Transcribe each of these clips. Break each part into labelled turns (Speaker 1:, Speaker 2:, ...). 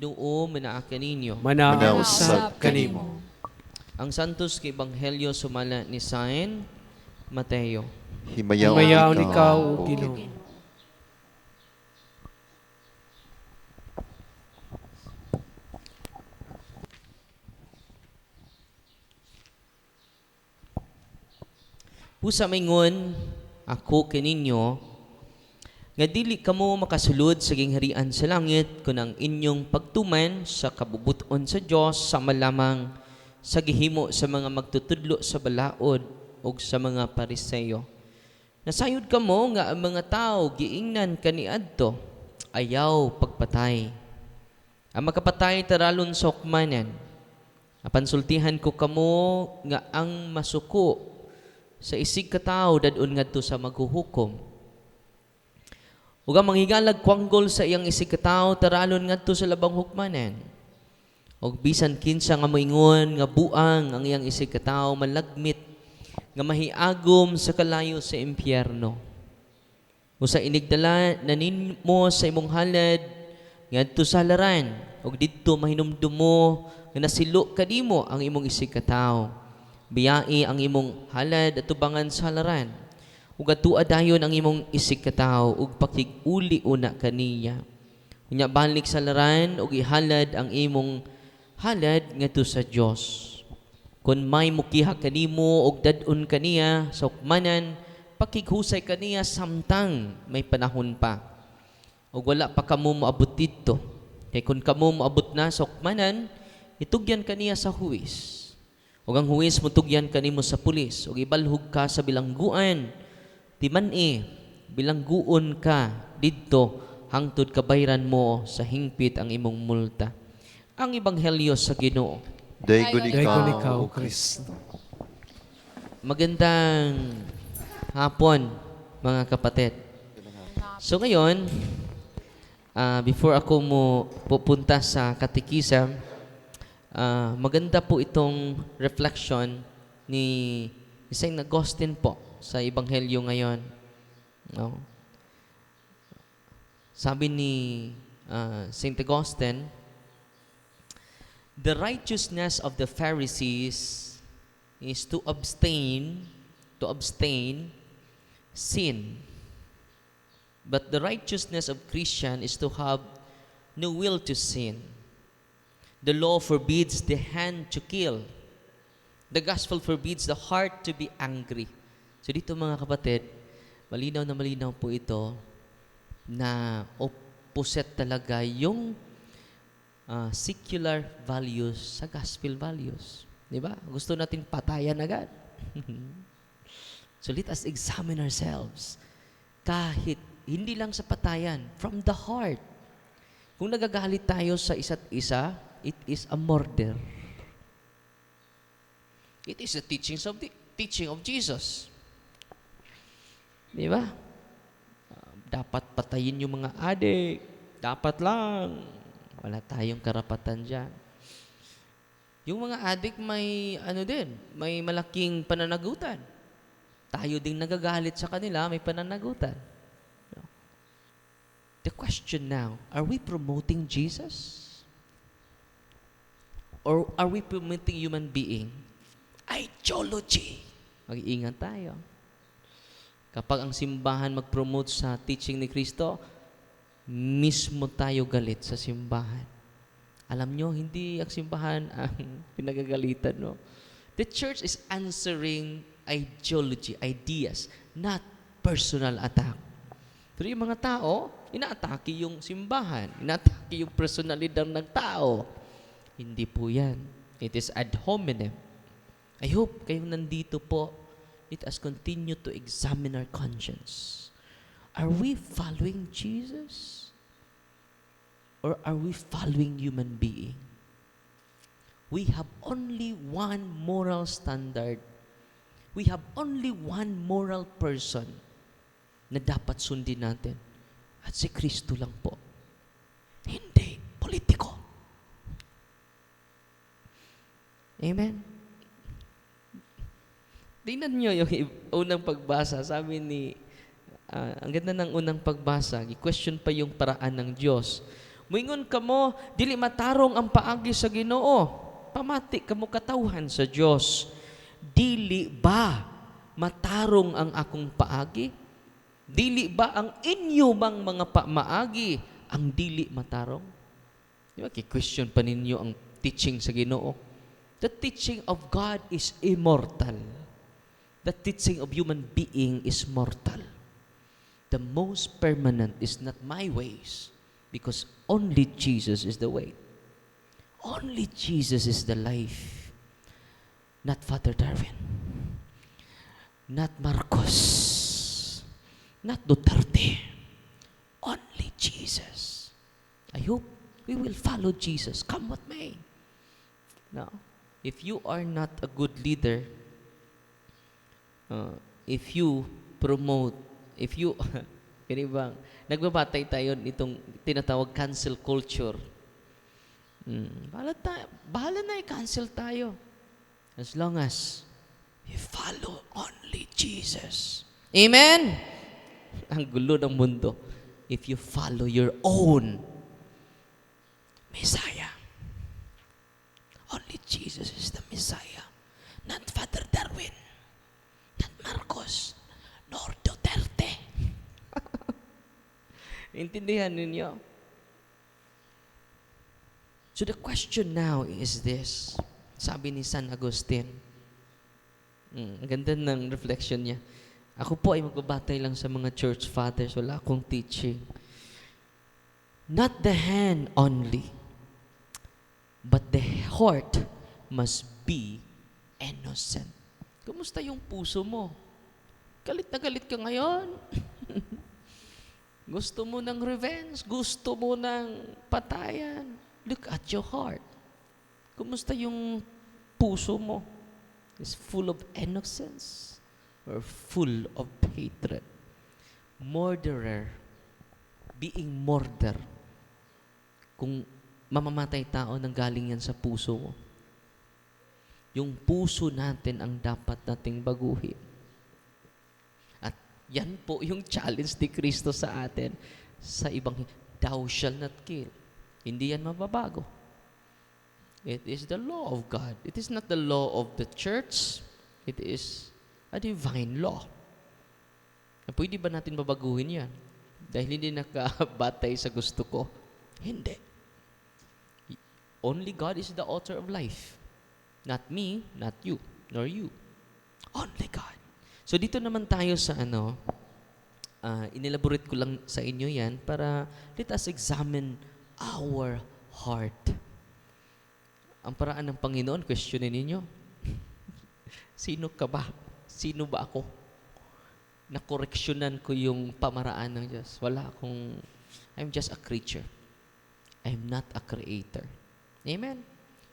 Speaker 1: Ginoo manaa kaninyo.
Speaker 2: Manausap kanimo.
Speaker 1: Ang santos kay Ebanghelyo sumala ni Saint Mateo.
Speaker 2: Himayaw ikaw, O Ginoo.
Speaker 1: Pusa maingon ako kaninyo nga dili kamo makasulod sa gingharian sa langit kun ang inyong pagtuman sa kabubuton sa Dios sama lamang sa gihimo sa mga magtutudlo sa balaod o sa mga Pariseyo. Nasayod kamo nga ang mga tao giingnan kaniadto ayaw pagpatay. Ang makapatay taralon sa hukmanan. Apan sultihan ko kamo nga ang masuko sa isig katao dadun ngadto sa maghuhukom. Ug ang manghigalag kwanggol sa iyang isig katao taralon ngadto sa labang hukmanan. Og bisan kinsa nga moingon nga buang ang iyang isig katao malagmit nga mahiagom sa kalayo sa impyerno. Usa inigdala naninmo sa imong halad ngadto sa halaran og didto mahinumdum mo nga nasilo kadimo ang imong isig katao. Biyai ang imong halad at tubangan sa halaran. Ug atua dayon ang imong isig katao ug pakig-uli una kaniya. Unya balik sa halaran ug ihalad ang imong halad ngadto sa Dios. Kun may mukiha kanimo og dad-on kaniya sa hukmanan, pakighusay kaniya samtang may panahon pa. Ug wala pa kamo moabot didto. Kay kun kamo moabot na sa hukmanan, itugyan kaniya sa huwis. Ug ang huwis mutugyan kanimo sa pulis ug ibalhog ka sa bilangguan. Timan-i, bilangguon ka didto hangtod kabayran mo sa hingpit ang imong multa. Ang ebanghelyo sa Ginoo.
Speaker 2: Daygon ikaw, O Kristo.
Speaker 1: Magandang hapon, mga kapatid. So ngayon, before ako mo pupunta sa katekism, maganda po itong reflection ni Saint Augustine po sa Ebanghelyo ngayon. No? Sabi ni Saint Augustine, the righteousness of the Pharisees is to abstain sin. But the righteousness of Christian is to have no will to sin. The law forbids the hand to kill. The gospel forbids the heart to be angry. So dito mga kapatid, malinaw na malinaw po ito na opposite talaga yung secular values sa gospel values. Di ba? Gusto natin patayan agad. So let us examine ourselves. Kahit hindi lang sa patayan, from the heart. Kung nagagalit tayo sa isa't isa, it is a murder. It is the teaching of Jesus. Di ba? Dapat patayin yung mga adik. Dapat lang. Wala tayong karapatan dyan. Yung mga adik may may malaking pananagutan. Tayo ding nagagalit sa kanila, may pananagutan. No? The question now, are we promoting Jesus? Or are we promoting human being? Ideology. Mag-iingat tayo. Kapag ang simbahan mag-promote sa teaching ni Kristo, mismo tayo galit sa simbahan. Alam nyo, hindi ang simbahan ang pinagagalitan, no? The church is answering ideology, ideas, not personal attack. Pero yung mga tao, inaatake yung simbahan, inaatake yung personalidad ng tao. Hindi po yan. It is ad hominem. I hope kayong nandito po, let us continue to examine our conscience. Are we following Jesus? Or are we following human being? We have only one moral standard. We have only one moral person na dapat sundin natin. At si Kristo lang po. Hindi politiko. Amen? Tingnan nyo yung unang pagbasa. Sabi ni, ang ganda ng unang pagbasa, i-question pa yung paraan ng Diyos. Moingon kamo, dili matarong ang paagi sa Ginoo. Pamati kamo katawhan sa Dios. Dili ba matarong ang akong paagi? Dili ba ang inyo mang mga pamaagi ang dili matarong? Di ba, ki-question pa ninyo ang teaching sa Ginoo. The teaching of God is immortal. The teaching of human being is mortal. The most permanent is not my ways, because only Jesus is the way. Only Jesus is the life. Not Father Darwin. Not Marcos. Not Duterte. Only Jesus. I hope we will follow Jesus, come what may. Now, if you are not a good leader, if you promote, if you, bang, nagbabatay tayo nitong tinatawag cancel culture. Bahala na i-cancel tayo. As long as you follow only Jesus. Amen? Ang gulo ng mundo. If you follow your own Messiah. Only Jesus is the Messiah. Not Father Darwin. Not Marcos. Nor Duterte. Intindihan ninyo? So the question now is this. Sabi ni San Agustin. Ang ganda ng reflection niya. Ako po ay magbabatay lang sa mga church fathers. Wala akong teaching. Not the hand only, but the heart must be innocent. Kumusta yung puso mo? Galit na galit ka ngayon? Gusto mo ng revenge? Gusto mo ng patayan? Look at your heart. Kumusta yung puso mo? Is full of innocence or full of hatred? Murderer, being murder, kung mamamatay tao nang galing yan sa puso mo. Yung puso natin ang dapat nating baguhin. At yan po yung challenge ni Kristo sa atin sa ibang, thou shall not kill. Hindi yan mababago. It is the law of God. It is not the law of the church. It is a divine law. Pwede ba natin babaguhin yan? Dahil hindi nakabatay sa gusto ko? Hindi. Only God is the author of life. Not me, not you, nor you. Only God. So dito naman tayo sa inelaborate ko lang sa inyo yan para let us examine our heart. Ang paraan ng Panginoon, questionin ninyo. Sino ka ba? Sino ba ako? Nakoreksyonan ko yung pamaraan ng Diyos. I'm just a creature. I'm not a creator. Amen?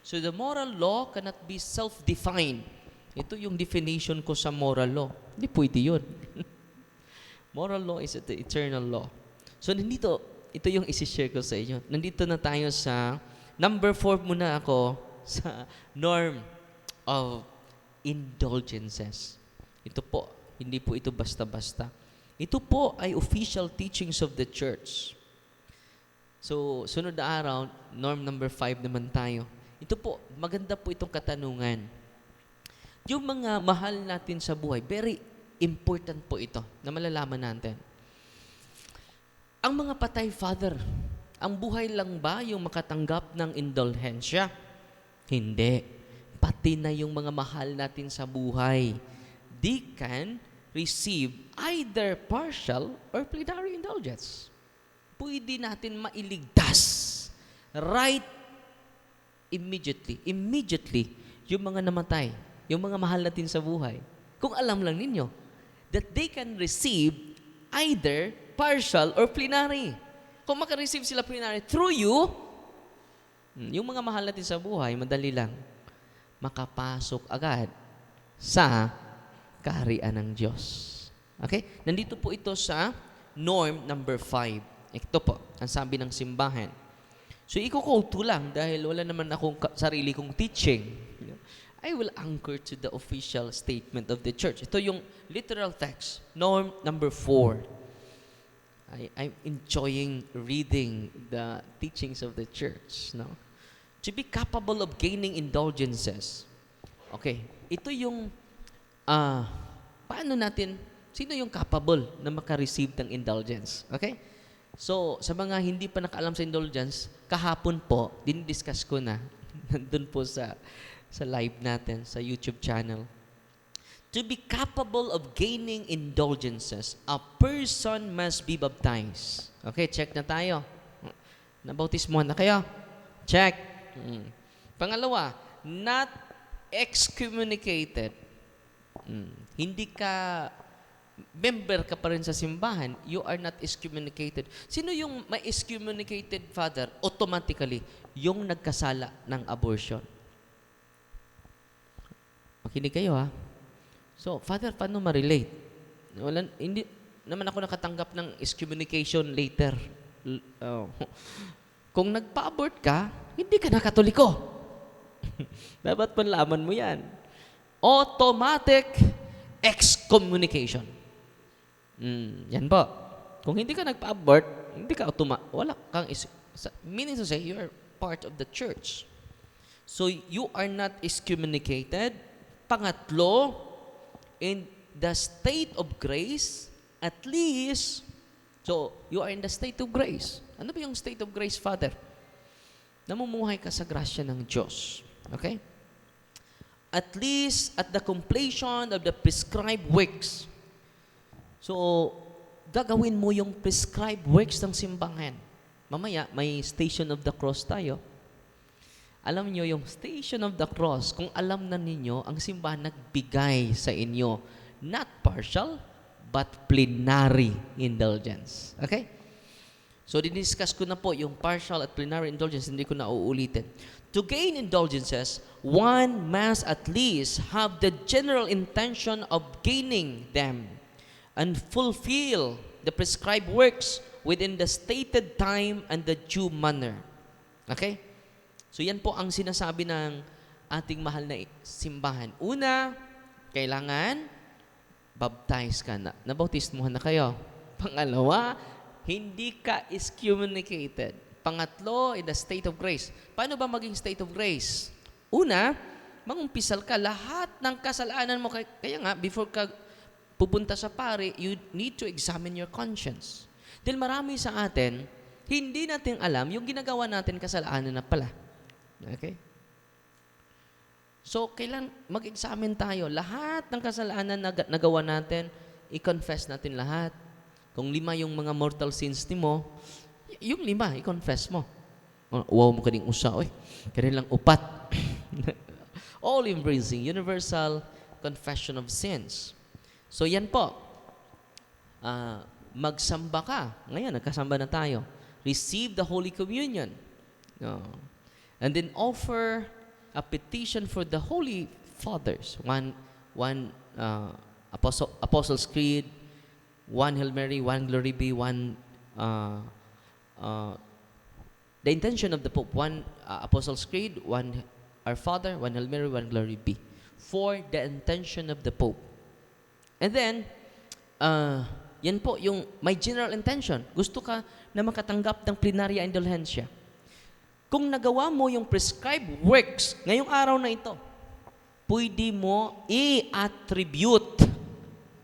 Speaker 1: So the moral law cannot be self-defined. Ito yung definition ko sa moral law. Hindi pwede yun. Moral law is the eternal law. So nandito, ito yung isi-share ko sa inyo. Nandito na tayo sa number 4 muna ako sa norm of indulgences. Ito po, hindi po ito basta-basta. Ito po ay official teachings of the church. So, sunod na araw, norm number 5 naman tayo. Ito po, maganda po itong katanungan. Yung mga mahal natin sa buhay, very important po ito na malalaman natin. Ang mga patay, Father, ang buhay lang ba yung makatanggap ng indulhensya? Hindi. Pati na yung mga mahal natin sa buhay. They can receive either partial or plenary indulgence. Pwede natin mailigtas right immediately. Immediately, yung mga namatay, yung mga mahal natin sa buhay. Kung alam lang ninyo, that they can receive either partial or plenary. Kung makareceive sila plenary through you, yung mga mahal natin sa buhay, madali lang, makapasok agad sa kaharian ng Diyos. Okay? Nandito po ito sa norm number 5. Ito po, ang sabi ng simbahan. So, iko-quote ko lang dahil wala naman akong sarili kong teaching. I will anchor to the official statement of the church. Ito yung literal text, norm number 4. I'm enjoying reading the teachings of the church, no? To be capable of gaining indulgences. Okay, ito yung paano natin, sino yung capable na maka-receive ng indulgence? Okay? So, sa mga hindi pa nakaalam sa indulgence, kahapon po, dinidiscuss ko na, nandun po sa live natin, sa YouTube channel. To be capable of gaining indulgences, a person must be baptized. Okay, check na tayo. Nabautismohan na kayo? Check. Pangalawa, not excommunicated. Hindi ka, member ka pa rin sa simbahan, you are not excommunicated. Sino yung may excommunicated father? Automatically, yung nagkasala ng abortion. Makinig kayo ha. So, Father, paano ma-relate? Hindi naman ako nakatanggap ng excommunication later. Kung nagpa-abort ka, hindi ka na Katoliko. Dapat panlaman mo yan. Automatic excommunication. Yan po. Kung hindi ka nagpa-abort, hindi ka wala kang meaning to say, you are part of the church. So, you are not excommunicated. Pangatlo, in the state of grace, at least, so, you are in the state of grace. Ano ba yung state of grace, Father? Namumuhay ka sa grasya ng Diyos. Okay? At least, at the completion of the prescribed works. So, gagawin mo yung prescribed works ng simbahan. Mamaya, may Station of the Cross tayo. Alam niyo yung Station of the Cross, kung alam na ninyo, ang simbahan nagbigay sa inyo, not partial, but plenary indulgence. Okay? So, diniscuss ko na po yung partial at plenary indulgence, hindi ko na uulitin. To gain indulgences, one must at least have the general intention of gaining them and fulfill the prescribed works within the stated time and the due manner. Okay? So yan po ang sinasabi ng ating mahal na simbahan. Una, kailangan baptize ka na. Nabautismohan na kayo. Pangalawa, hindi ka excommunicated. Pangatlo, in the state of grace. Paano ba maging state of grace? Una, mangumpisal ka. Lahat ng kasalanan mo, kaya nga, before ka pupunta sa pari, you need to examine your conscience. Dahil marami sa atin, hindi natin alam yung ginagawa natin kasalanan na pala. Okay? So, kailan mag-examine tayo? Lahat ng kasalanan na nagawa natin, i-confess natin lahat. Kung 5 yung mga mortal sins mo, yung 5, i-confess mo. Wow mo kaning usa, oy. Kanilang upat. All embracing, universal confession of sins. So, yan po. Magsamba ka. Ngayon, nagkasamba na tayo. Receive the Holy Communion. No. And then offer a petition for the Holy Fathers. One Apostles' Creed, one Hail Mary, one Glory Be, one the intention of the Pope, one Apostles' Creed, one Our Father, one Hail Mary, one Glory Be. For the intention of the Pope. And then, yan po yung may general intention. Gusto ka na makatanggap ng plenaria indulgencia. Kung nagawa mo yung prescribed works ngayong araw na ito, pwede mo i-attribute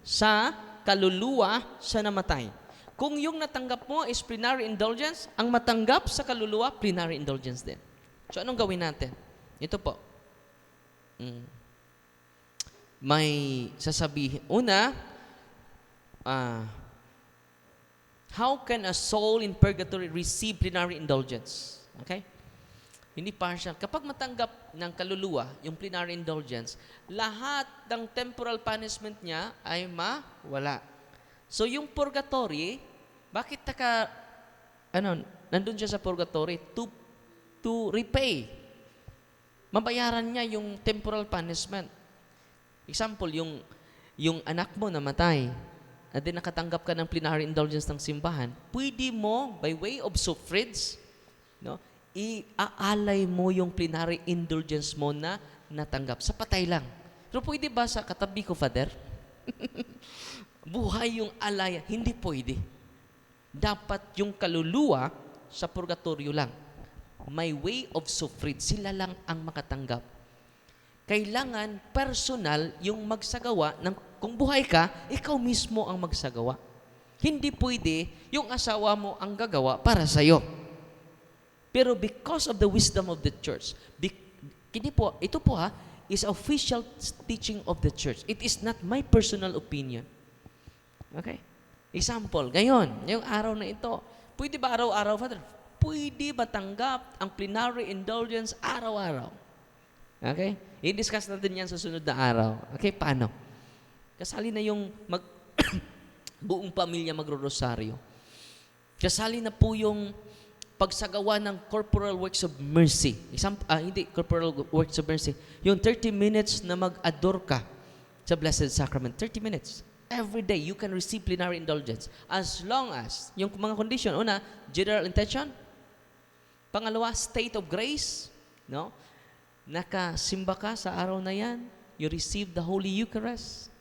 Speaker 1: sa kaluluwa sa namatay. Kung yung natanggap mo is plenary indulgence, ang matanggap sa kaluluwa, plenary indulgence din. So, anong gawin natin? Ito po. May sasabihin. Una, how can a soul in purgatory receive plenary indulgence? Okay? Hindi partial. Kapag matanggap ng kaluluwa, yung plenary indulgence, lahat ng temporal punishment niya ay mawala. So, yung purgatory, bakit nandun siya sa purgatory? To repay. Mabayaran niya yung temporal punishment. Example, yung anak mo namatay, at then nakatanggap ka ng plenary indulgence ng simbahan, pwede mo, by way of suffrage, no, iaalay mo yung plenary indulgence mo na natanggap. Sa patay lang. Pero pwede ba sa katabi ko, Father? Buhay yung alaya. Hindi pwede. Dapat yung kaluluwa sa purgatorio lang. May way of suffrage. Sila lang ang makatanggap. Kailangan personal yung magsagawa ng kung buhay ka, ikaw mismo ang magsagawa. Hindi pwede yung asawa mo ang gagawa para sa'yo. Pero because of the wisdom of the church, ito po is official teaching of the church. It is not my personal opinion. Okay? Example, ngayon, yung araw na ito, pwede ba araw-araw, Father? Pwede ba tanggap ang plenary indulgence araw-araw? Okay? I-discuss natin yan sa sunod na araw. Okay, paano? Kasali na yung buong pamilya magro-rosaryo. Kasali na po yung pagsagawa ng corporal works of mercy. Hindi corporal works of mercy. Yung 30 minutes na mag-adore ka sa Blessed Sacrament. 30 minutes. Every day, you can receive plenary indulgence. As long as, yung mga condition, una, general intention. Pangalawa, state of grace. No? Nakasimba ka sa araw na yan. You receive the Holy Eucharist.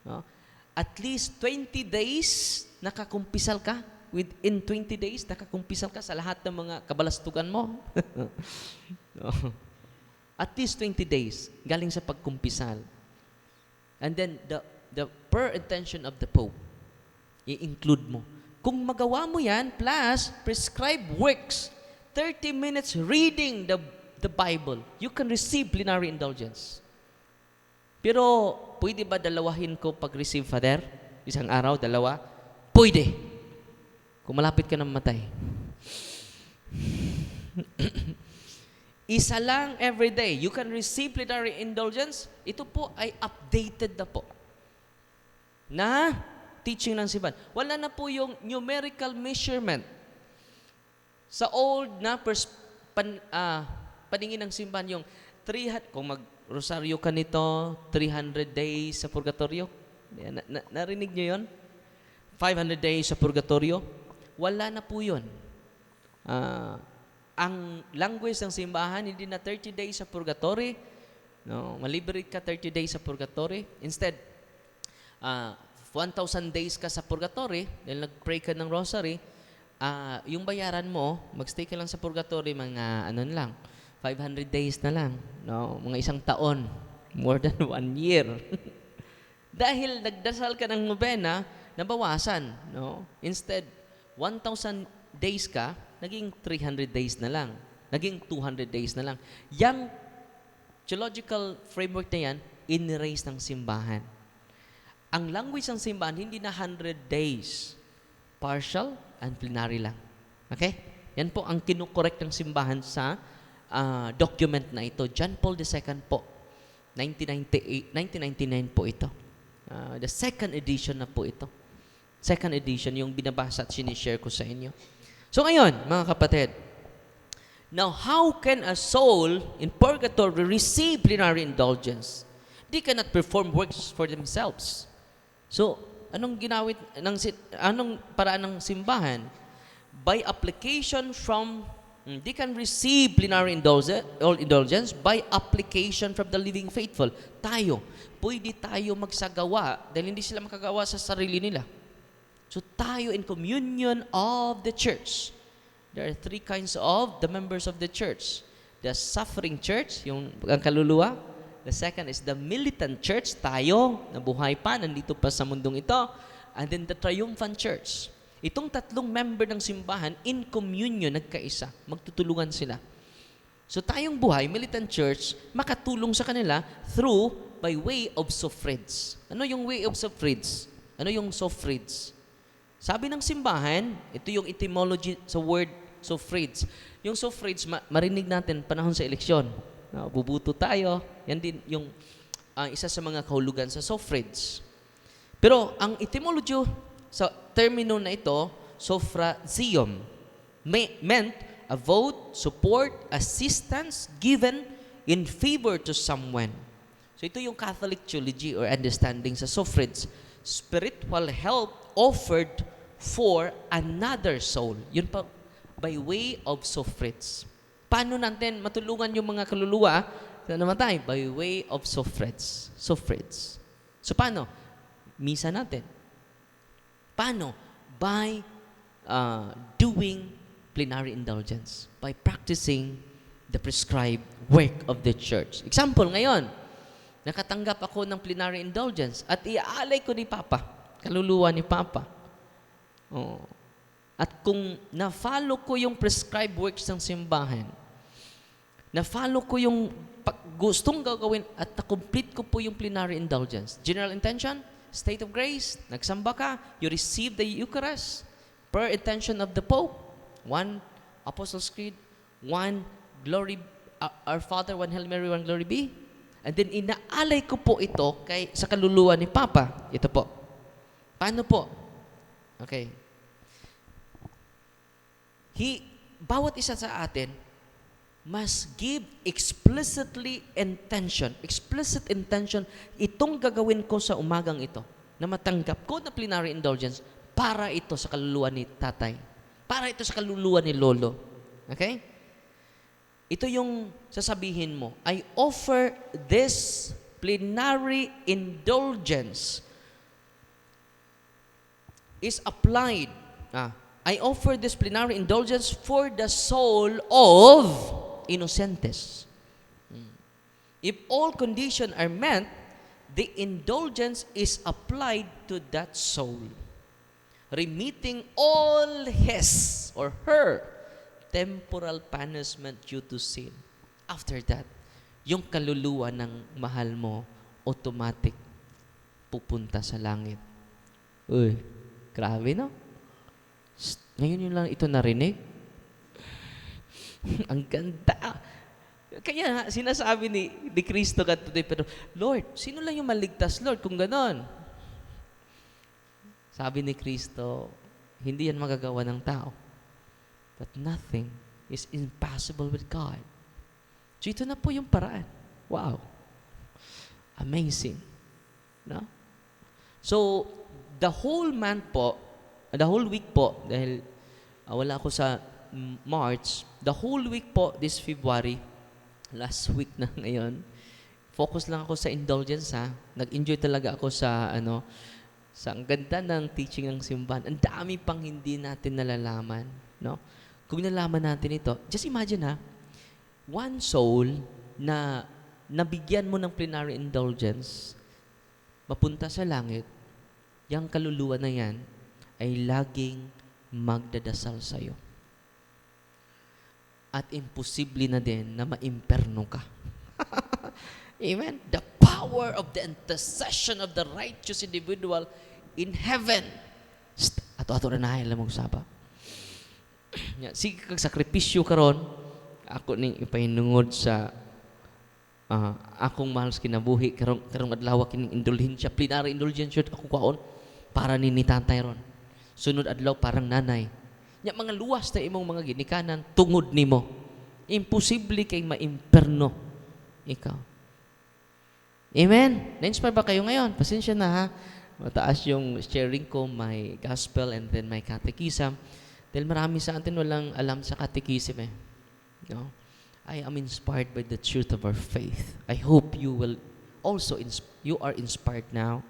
Speaker 1: No? At least 20 days, nakakumpisal ka. Within 20 days, nakakumpisal ka sa lahat ng mga kabalastugan mo. No? At least 20 days, galing sa pagkumpisal. And then, the per intention of the Pope, i-include mo. Kung magawa mo yan, plus prescribed works, 30 minutes reading the Bible, you can receive plenary indulgence. Pero, pwede ba dalawahin ko pag-receive, Father? Isang araw, dalawa? Pwede. Kung malapit ka na mamatay. Isa lang every day. You can receive plenary indulgence. Ito po ay updated na po. Na teaching ng simbahan. Wala na po yung numerical measurement. Sa old na paningin ng simbahan, yung 300, kung mag-rosaryo ka nito, 300 days sa purgatorio. Narinig nyo yun? 500 days sa purgatorio. Wala na po yun. Ang language ng simbahan, hindi na 30 days sa purgatory. No, malibre ka 30 days sa purgatory. Instead, 1,000 days ka sa purgatory, dahil nag-pray ka ng rosary, yung bayaran mo, magstay ka lang sa purgatory, mga 500 days na lang. No? Mga isang taon. More than 1 year. Dahil nagdasal ka ng nobena, nabawasan. No? Instead, 1,000 days ka, naging 300 days na lang. Naging 200 days na lang. Yang theological framework na yan, in-erase ng simbahan. Ang language ng simbahan, hindi na 100 days. Partial and plenary lang. Okay? Yan po ang kinukorek ng simbahan sa document na ito. John Paul II po. 1999 po ito. The second edition na po ito. Second edition, yung binabasa at sinishare ko sa inyo. So ngayon, mga kapatid, now how can a soul in purgatory receive plenary indulgence? They cannot perform works for themselves. So, anong paraan ng simbahan? By application from, they can receive plenary indulgence by application from the living faithful. Pwede tayo magsagawa dahil hindi sila makagawa sa sarili nila. So, tayo in communion of the church. There are 3 kinds of the members of the church. The suffering church, yung ang kaluluwa. The second is the militant church, tayo, nabuhay pa, nandito pa sa mundong ito. And then the triumphant church. Itong 3 member ng simbahan, in communion, nagkaisa. Magtutulungan sila. So tayong buhay, militant church, makatulong sa kanila by way of suffrage. Ano yung way of suffrage? Ano yung suffrage? Sabi ng simbahan, ito yung etymology sa word suffrage. Yung suffrage, marinig natin panahon sa eleksyon. Bubuto tayo. Yan din yung isa sa mga kahulugan sa suffrage. Pero ang etymology sa termino na ito, suffragium, meant a vote, support, assistance given in favor to someone. So ito yung Catholic theology or understanding sa suffrage. Spiritual help offered for another soul. Yun pa, by way of suffrage. Paano natin matulungan yung mga kaluluwa na namatay? By way of suffrage. Suffrage. So paano? Misa natin. Paano? By doing plenary indulgence by practicing the prescribed work of the church. Example, ngayon, nakatanggap ako ng plenary indulgence at iaalay ko ni Papa, kaluluwa ni Papa. Oh. At kung na-follow ko yung prescribed works ng simbahan, na-follow ko yung gustong gagawin at na-complete ko po yung plenary indulgence. General intention, state of grace, nagsamba ka, you receive the Eucharist per intention of the Pope. 1 Apostles' Creed, 1 Glory, Our Father, 1 Hail Mary, 1 Glory be. And then inaalay ko po ito sa kaluluwa ni Papa. Ito po. Paano po? Okay. Bawat isa sa atin must give explicit intention, itong gagawin ko sa umagang ito, na matanggap ko na plenary indulgence para ito sa kaluluwa ni tatay, para ito sa kaluluwa ni lolo. Okay? Ito yung sasabihin mo, I offer this plenary indulgence is applied. I offer this plenary indulgence for the soul of innocentes. If all conditions are met, the indulgence is applied to that soul, remitting all his or her temporal punishment due to sin. After that, yung kaluluwa ng mahal mo, automatic pupunta sa langit. Uy, grabe no? Ngayon yun lang ito narinig. Ang ganda. Kaya sinasabi ni Kristo ka today, pero Lord, sino lang yung maligtas, Lord, kung ganon? Sabi ni Kristo, hindi yan magagawa ng tao. But nothing is impossible with God. So ito na po yung paraan. Wow. Amazing. No? So, the whole week po, dahil wala ako sa March, the whole week po, this February, last week na ngayon, focus lang ako sa indulgence ha. Nag-enjoy talaga ako sa sa ang ganda ng teaching ng simbahan. Ang dami pang hindi natin nalalaman, no? Kung nalaman natin ito, just imagine ha, one soul na nabigyan mo ng plenary indulgence, mapunta sa langit, yung kaluluwa na yan ay laging magdadasal sa'yo. At imposible na din na maimperno ka. Amen? The power of the intercession of the righteous individual in heaven. Ato-ato na nahin lang magsaba. Sige kag sakripisyo karon, ako ning ipahinungod sa akong mahal sa kinabuhi, karong adlaw kining indulhensya, plenary indulgence ako kwaon para ni tatay ron. Sunod adlaw parang nanay. Nya mga luwas na imong mga ginikanan tungod nimo. Imposible kay maimperno ikaw. Amen? Na-inspire ba kayo ngayon? Pasensya na ha. Mataas yung sharing ko, my gospel and then my catechism. Dahil marami sa atin walang alam sa catechism eh. No? I am inspired by the truth of our faith. I hope you will also, you are inspired now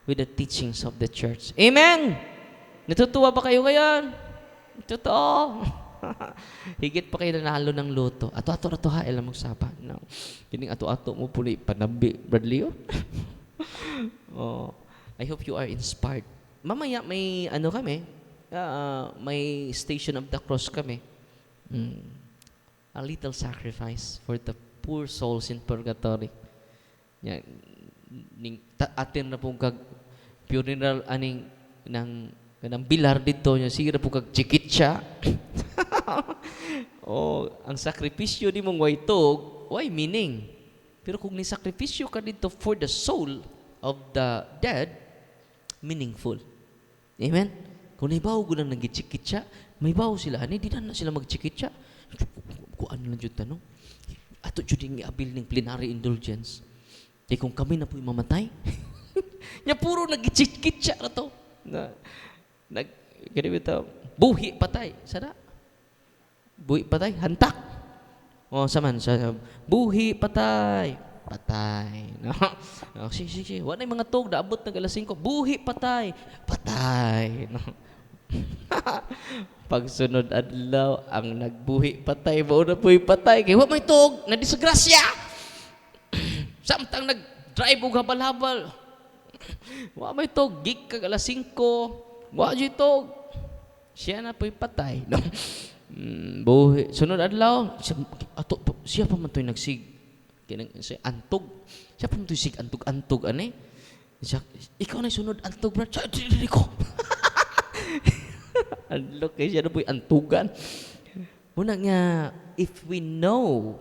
Speaker 1: with the teachings of the church. Amen! Natutuwa ba kayo ngayon? Totoo. Higit pa kayo nanalo ng loto. Ato-ato ha, alam mong sapa. No. Kining ato-ato mo po ni panabi, Bradley. Oh. I hope you are inspired. Mamaya may kami, may Station of the Cross kami. A little sacrifice for the poor souls in purgatory. Yan. Atin na pong kag funeral aning ng bilar dito niya, sige na po kag chikit siya. Ang sakripisyo ni mong waitog, why meaning? Pero kung ni-sakripisyo ka dito for the soul of the dead, meaningful. Amen? Kung naibaw ko lang nag-chikit siya, may baw sila, di na sila mag-chikit siya. Kuan lang dyan tanong. Ato dyan i-abil ng plenary indulgence. Kung kami na po mamatay, niya puro nag-chikit siya na to. Buhi patay. Sada? Buhi patay. Hantak. Saman. Buhi patay. Patay. No? Sige. Wala yung mga tog. Naabot ng alas 5. Buhi patay. Patay. No? Pagsunod adlaw, ang nagbuhi patay, mao na buhi patay. Kaya wa may tug, na disgrasya. Samtang nag-drive og habal-habal. Wa may tug, gig kag alas 5. Wa jud tug. Siya na po'y patay. No? Buhi. Sunod adlaw, siya pa man to'y nagsig. Siya antog. Siya pa man to'y sig antog-antog. Ano siya, ikaw na sunod antog, bro. Siya, dili ko. Look, siya na po'y antugan. Muna nga, if we know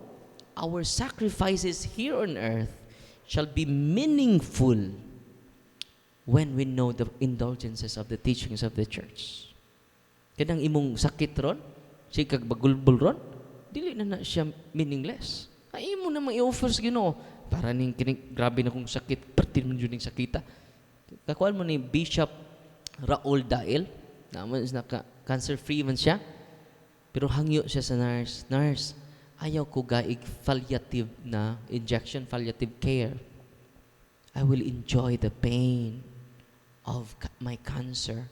Speaker 1: our sacrifices here on earth shall be meaningful when we know the indulgences of the teachings of the church. Kanang imong sakit ron, siya kag bagulbol ron, dili na siya meaningless. Ay imo na i-offer sa Ginoo para ning kining grabe na kong sakit, pertin man jud ning sakita. Kakuan mo ni Bishop Raul Dael, naman is cancer free man siya. Pero hangyo siya sa nurse. Nurse, ayaw ko gaig palliative na injection, palliative care. I will enjoy the pain of my cancer.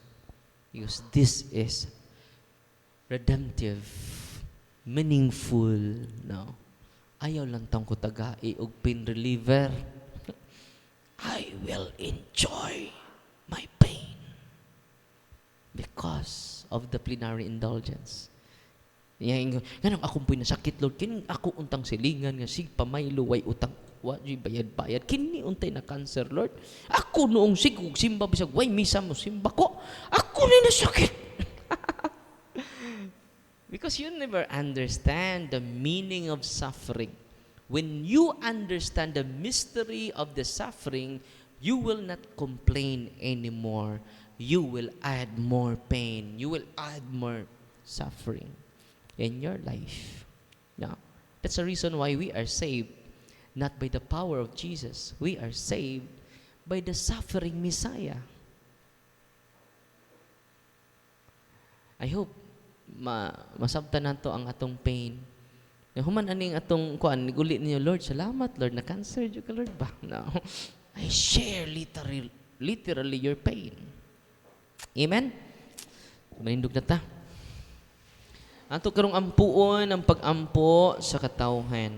Speaker 1: Because this is redemptive, meaningful. No? Ayaw lang tang ko tagai og pain reliever. I will enjoy my pain because of the plenary indulgence. Ganang akong po'y nasakit, Lord. Kini ako untang silingan nga sig pamaylo way utang wa di bayad-bayad. Kini untay na cancer, Lord. Ako noong sigug simba bisag way misa mo simba ko. Ako ni nasakit. Because you never understand the meaning of suffering. When you understand the mystery of the suffering, you will not complain anymore. You will add more pain. You will add more suffering in your life. Now, that's the reason why we are saved, not by the power of Jesus. We are saved by the suffering Messiah. I hope masabtan nato ang atong pain. Human aning atong kuan guli niyo, Lord, salamat Lord na cancer jud ka Lord ba? No. I share literally your pain. Amen. Manindog na ta. Ato karong ampuon ang pag-ampo sa katawhan.